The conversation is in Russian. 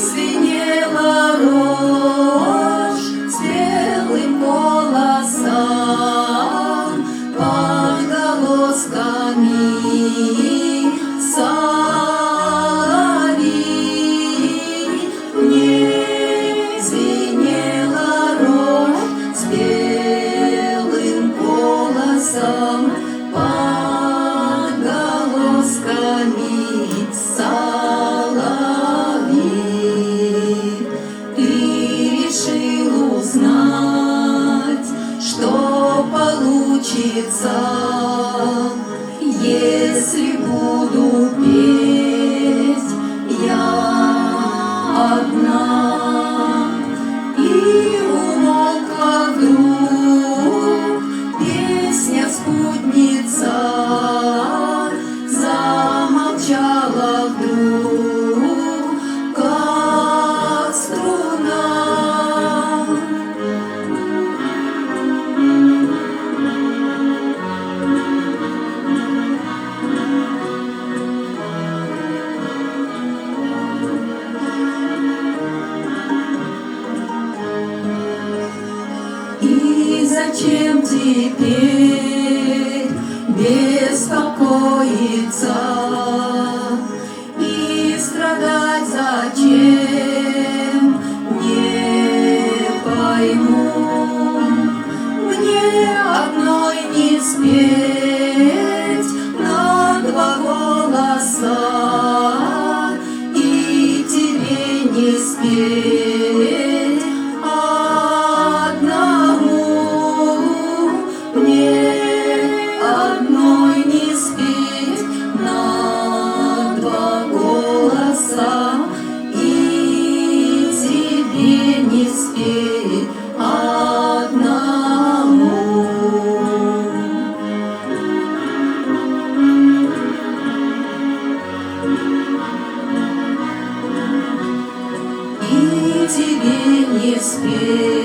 звенела рожь с белым голосом под голосками соловей. Мне звенела рожь с белым голосом под голосками соловей. Ты решил узнать, что получится, если буду петь я одна. И умолкла вдруг песня-спутница, замолчала вдруг, как струна. И зачем теперь беспокоиться и страдать зачем, не пойму. Мне одной не спеть на два голоса, и тебе не спеть одному. Мне одной не спеть на два голоса, и тебе не спеть одному. И тебе не спеть